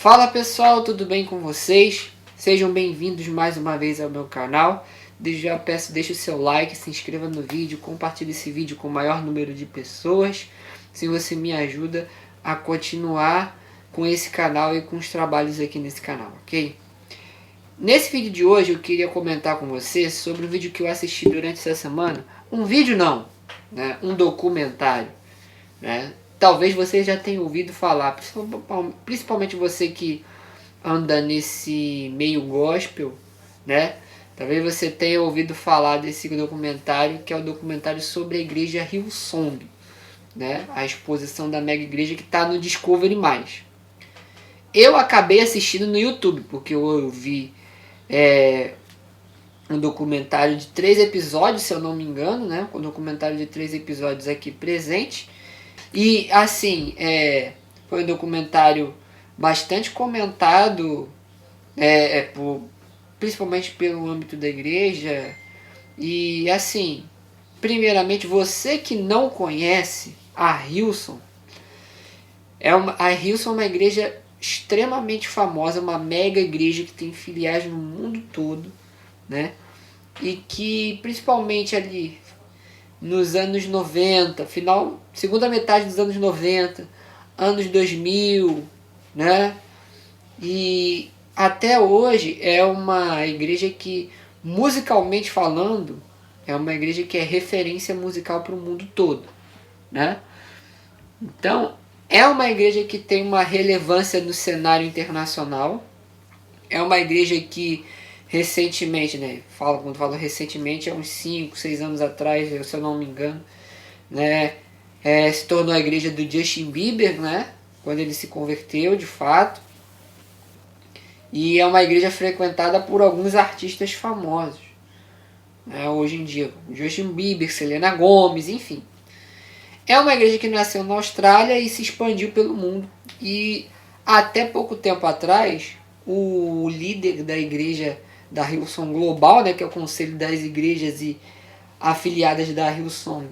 Fala pessoal, tudo bem com vocês? Sejam bem-vindos mais uma vez ao meu canal. Desde já peço, deixe o seu like, se inscreva no vídeo, compartilhe esse vídeo com o maior número de pessoas. Se você me ajuda a continuar com esse canal e com os trabalhos aqui nesse canal, ok? Nesse vídeo de hoje eu queria comentar com você sobre um vídeo que eu assisti durante essa semana. Um vídeo não, né? Um documentário, né? Talvez você já tenha ouvido falar, principalmente você que anda nesse meio gospel, né? Talvez você tenha ouvido falar desse documentário, que é o documentário sobre a igreja Hillsong, né? A exposição da mega igreja que está no Discovery+. Eu acabei assistindo no YouTube, porque eu vi um documentário de 3 episódios, se eu não me engano, né? Um documentário de 3 episódios aqui presente. E assim, foi um documentário bastante comentado, principalmente pelo âmbito da igreja. E assim, primeiramente, você que não conhece a Hillsong, a Hillsong é uma igreja extremamente famosa, uma mega igreja que tem filiais no mundo todo, né? E que principalmente ali nos anos 90, segunda metade dos anos 90, anos 2000, né? E até hoje é uma igreja que, musicalmente falando, é uma igreja que é referência musical para o mundo todo, né? Então, é uma igreja que tem uma relevância no cenário internacional. É uma igreja que recentemente, né? Quando falo recentemente, é uns 5, 6 anos atrás, se eu não me engano, né? Se tornou a igreja do Justin Bieber, né? Quando ele se converteu, de fato. E é uma igreja frequentada por alguns artistas famosos, né? Hoje em dia, Justin Bieber, Selena Gomez, enfim. É uma igreja que nasceu na Austrália e se expandiu pelo mundo. E até pouco tempo atrás, o líder da igreja da Hillsong Global, né, que é o conselho das igrejas e afiliadas da Hillsong,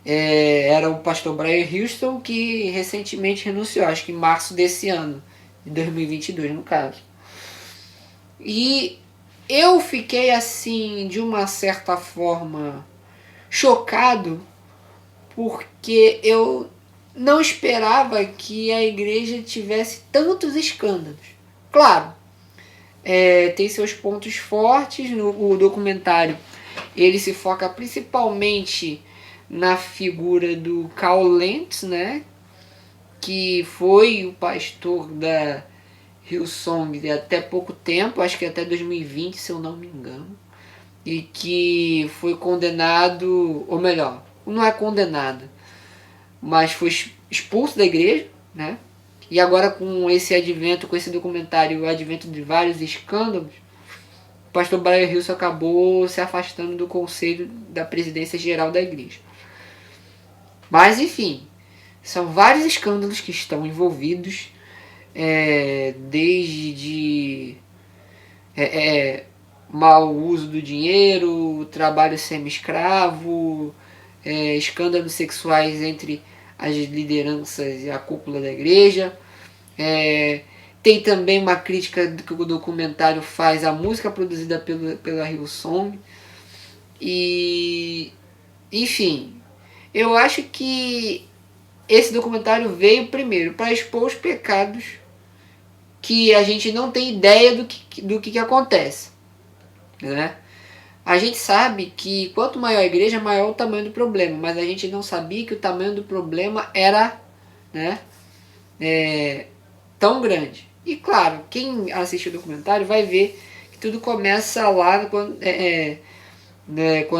era o pastor Brian Houston, que recentemente renunciou, acho que em março desse ano, de 2022 no caso. E eu fiquei assim, de uma certa forma, chocado, porque eu não esperava que a igreja tivesse tantos escândalos. Claro, tem seus pontos fortes no documentário. Ele se foca principalmente na figura do Carl Lentz, né? Que foi o pastor da Hillsong até pouco tempo, acho que até 2020, se eu não me engano. E que foi condenado, ou melhor, não é condenado, mas foi expulso da igreja, né? E agora com esse advento, com esse documentário, o advento de vários escândalos, o pastor Brian Houston acabou se afastando do conselho da presidência geral da igreja. Mas enfim, são vários escândalos que estão envolvidos, desde mau uso do dinheiro, trabalho semi-escravo, escândalos sexuais entre as lideranças e a cúpula da igreja. Tem também uma crítica que o documentário faz à música produzida pela Hillsong. E, enfim, eu acho que esse documentário veio primeiro para expor os pecados que a gente não tem ideia do que acontece, né? A gente sabe que quanto maior a igreja, maior o tamanho do problema, mas a gente não sabia que o tamanho do problema era, né, tão grande. E claro, quem assiste o documentário vai ver que tudo começa lá quando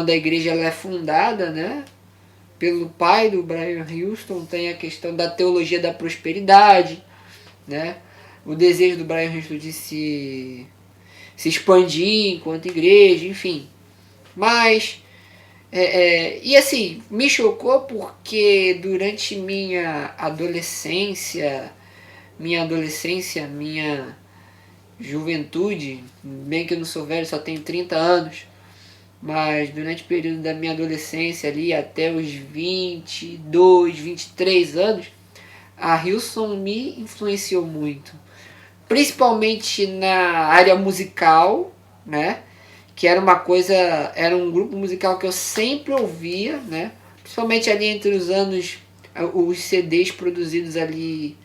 a igreja ela é fundada, né, pelo pai do Brian Houston. Tem a questão da teologia da prosperidade, né, o desejo do Brian Houston de se expandir enquanto igreja, enfim. Mas, e assim, me chocou porque durante minha adolescência, minha juventude, bem que eu não sou velho, só tenho 30 anos, mas durante o período da minha adolescência ali, até os 22, 23 anos, a Hillsong me influenciou muito. principalmente na área musical, né? Que era uma coisa, era um grupo musical que eu sempre ouvia, né? Principalmente ali entre os anos, os CDs produzidos ali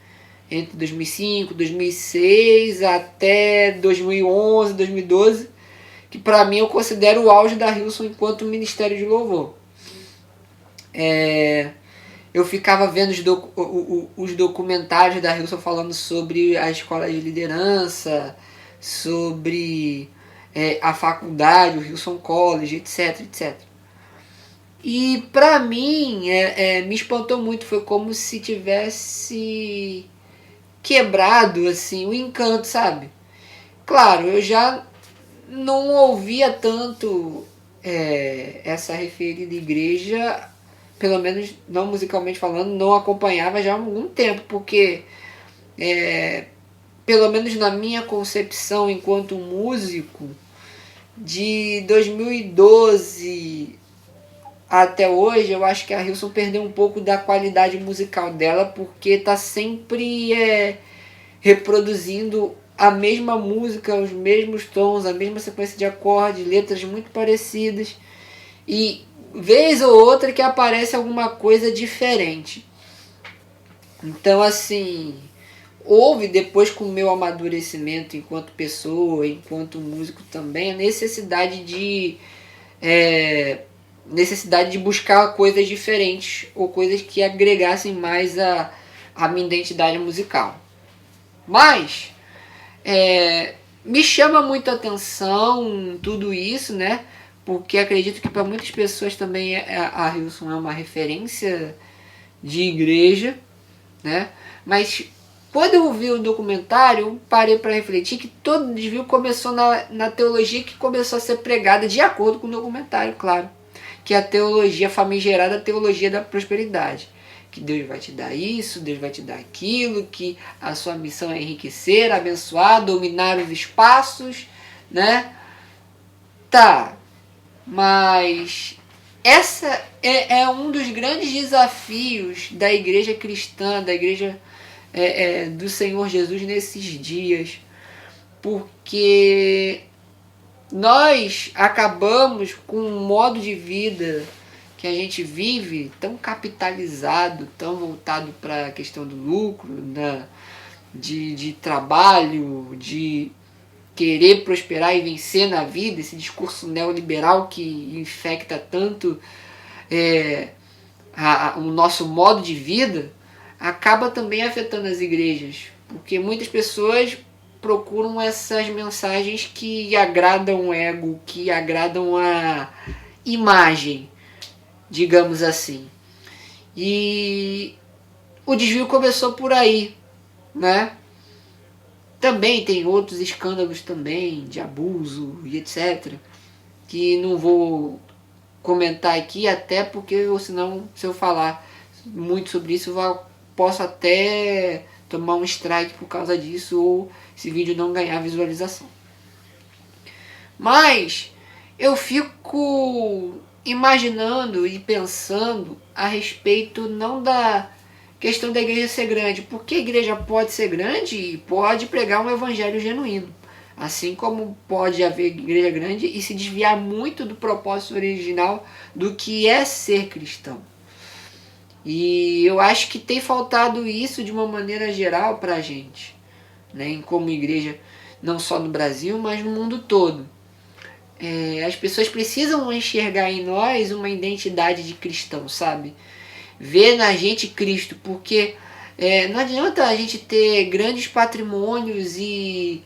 entre 2005, 2006 até 2011, 2012, que para mim eu considero o auge da Hillsong enquanto Ministério de Louvor. Eu ficava vendo os documentários da Hillsong falando sobre a escola de liderança, sobre a faculdade, o Hillsong College, etc, etc. E pra mim me espantou muito, foi como se tivesse quebrado assim o encanto, sabe? Claro, eu já não ouvia tanto essa referida igreja, pelo menos não musicalmente falando, não acompanhava já há algum tempo, porque pelo menos na minha concepção enquanto músico, de 2012 até hoje, eu acho que a Hillsong perdeu um pouco da qualidade musical dela, porque tá sempre reproduzindo a mesma música, os mesmos tons, a mesma sequência de acordes, letras muito parecidas, e vez ou outra que aparece alguma coisa diferente. Então, assim, houve depois com o meu amadurecimento enquanto pessoa, enquanto músico também, a necessidade de buscar coisas diferentes ou coisas que agregassem mais a minha identidade musical. Mas me chama muito a atenção tudo isso, né? Porque acredito que para muitas pessoas também a Hillsong é uma referência de igreja, né? Mas quando eu vi o documentário, eu parei para refletir que todo desvio começou na teologia que começou a ser pregada de acordo com o documentário, claro. Que é a teologia famigerada, a teologia da prosperidade. Que Deus vai te dar isso, Deus vai te dar aquilo, que a sua missão é enriquecer, abençoar, dominar os espaços, né? Tá, mas essa é um dos grandes desafios da igreja cristã, da igreja do Senhor Jesus nesses dias, porque nós acabamos com um modo de vida que a gente vive tão capitalizado, tão voltado para a questão do lucro, de trabalho, de querer prosperar e vencer na vida, esse discurso neoliberal que infecta tanto o nosso modo de vida, acaba também afetando as igrejas, porque muitas pessoas procuram essas mensagens que agradam o ego, que agradam a imagem, digamos assim. E o desvio começou por aí, né? Também tem outros escândalos também de abuso e etc, que não vou comentar aqui, até porque senão, se eu falar muito sobre isso, posso até tomar um strike por causa disso, ou esse vídeo não ganhar visualização. Mas eu fico imaginando e pensando a respeito não da questão da igreja ser grande, porque a igreja pode ser grande e pode pregar um evangelho genuíno, assim como pode haver igreja grande e se desviar muito do propósito original do que é ser cristão. E eu acho que tem faltado isso de uma maneira geral para a gente, né? Como igreja, não só no Brasil, mas no mundo todo. As pessoas precisam enxergar em nós uma identidade de cristão, sabe? Ver na gente Cristo, porque não adianta a gente ter grandes patrimônios e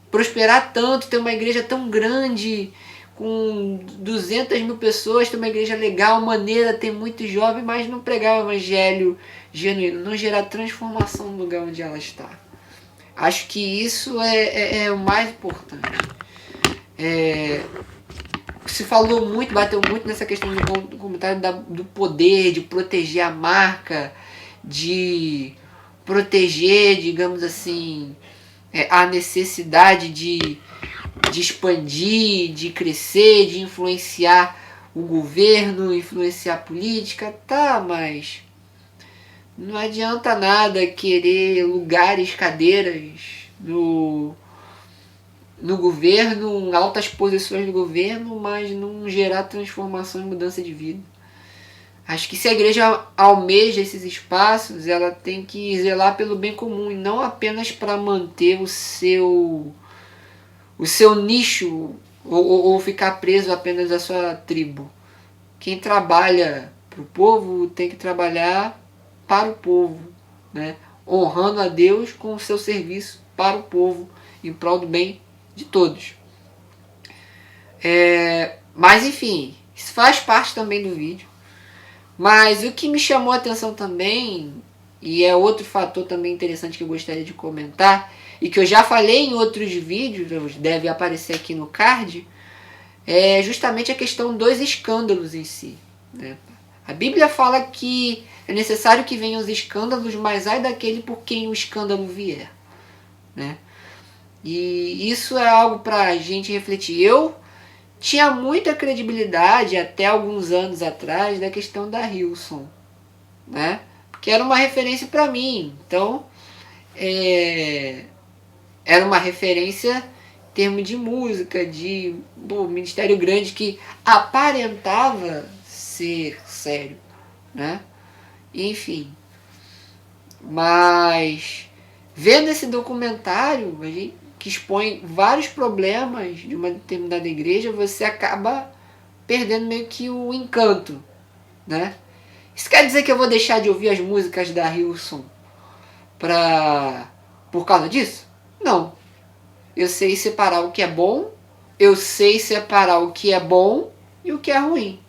prosperar tanto, ter uma igreja tão grande, com 200 mil pessoas, ter uma igreja legal, maneira, ter muitos jovens, mas não pregar o evangelho genuíno, não gerar transformação no lugar onde ela está. Acho que isso é o mais importante. Se falou muito, bateu muito nessa questão do comentário do poder, de proteger a marca, de proteger, digamos assim, a necessidade de expandir, de crescer, de influenciar o governo, influenciar a política, tá, mas não adianta nada querer lugares, cadeiras no governo, em altas posições do governo, mas não gerar transformação e mudança de vida. Acho que se a igreja almeja esses espaços, ela tem que zelar pelo bem comum e não apenas para manter o seu nicho ou ficar preso apenas à sua tribo. Quem trabalha para o povo tem que trabalhar para o povo, né? Honrando a Deus com o seu serviço para o povo, em prol do bem de todos. Mas enfim, isso faz parte também do vídeo. Mas o que me chamou a atenção também, e é outro fator também interessante que eu gostaria de comentar, e que eu já falei em outros vídeos, deve aparecer aqui no card, é justamente a questão dos escândalos em si, né? A Bíblia fala que é necessário que venham os escândalos, mas ai daquele por quem o escândalo vier, né? E isso é algo para a gente refletir. Eu tinha muita credibilidade até alguns anos atrás da questão da Hillsong, né? Porque era uma referência para mim. Então, era uma referência em termos de música, de ministério grande que aparentava ser sério, né? Enfim. Mas vendo esse documentário, a gente, que expõe vários problemas de uma determinada igreja, você acaba perdendo meio que o encanto, né? Isso quer dizer que eu vou deixar de ouvir as músicas da Hillsong por causa disso? Não. Eu sei separar o que é bom, eu sei separar o que é bom e o que é ruim.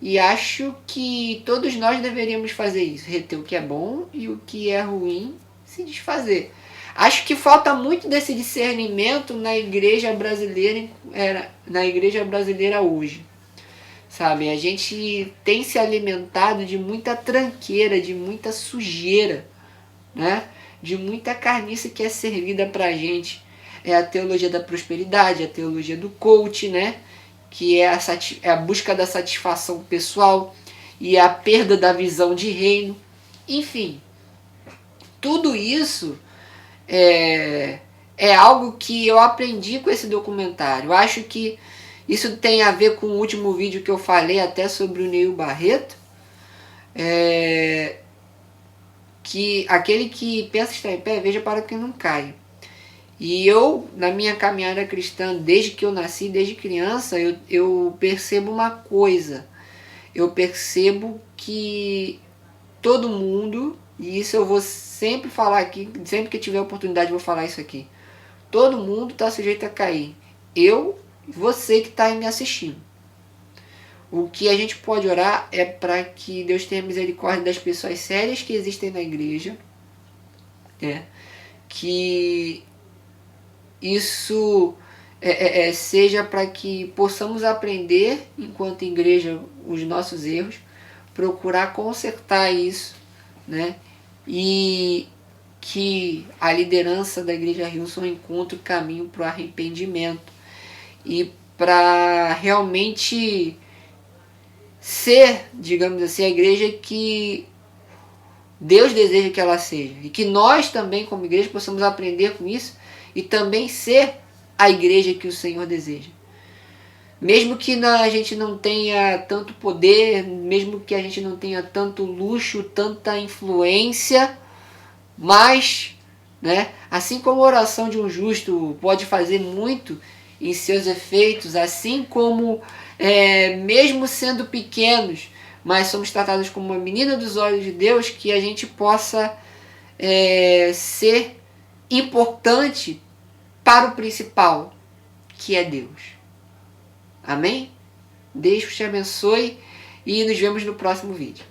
E acho que todos nós deveríamos fazer isso, reter o que é bom e o que é ruim se desfazer. Acho que falta muito desse discernimento na igreja brasileira hoje. Sabe, a gente tem se alimentado de muita tranqueira, de muita sujeira, né? De muita carniça que é servida pra gente. É a teologia da prosperidade, a teologia do coach, né? Que é a busca da satisfação pessoal e a perda da visão de reino. Enfim, tudo isso é algo que eu aprendi com esse documentário. Eu acho que isso tem a ver com o último vídeo que eu falei até sobre o Neil Barreto. Que aquele que pensa estar em pé, veja para que não caia. E eu, na minha caminhada cristã, desde que eu nasci, desde criança, eu percebo uma coisa. Eu percebo que todo mundo, e isso eu vou sempre falar aqui, sempre que tiver oportunidade eu vou falar isso aqui. Todo mundo está sujeito a cair. Eu e você que está aí me assistindo. O que a gente pode orar é para que Deus tenha misericórdia das pessoas sérias que existem na igreja, né? Que isso seja para que possamos aprender, enquanto igreja, os nossos erros, procurar consertar isso, né? E que a liderança da igreja Hillsong encontre o caminho para o arrependimento e para realmente ser, digamos assim, a igreja que Deus deseja que ela seja. E que nós também, como igreja, possamos aprender com isso e também ser a igreja que o Senhor deseja. Mesmo que a gente não tenha tanto poder, mesmo que a gente não tenha tanto luxo, tanta influência, mas, né, assim como a oração de um justo pode fazer muito em seus efeitos, assim como, mesmo sendo pequenos, mas somos tratados como uma menina dos olhos de Deus, que a gente possa ser importante para o principal, que é Deus. Amém? Deus te abençoe e nos vemos no próximo vídeo.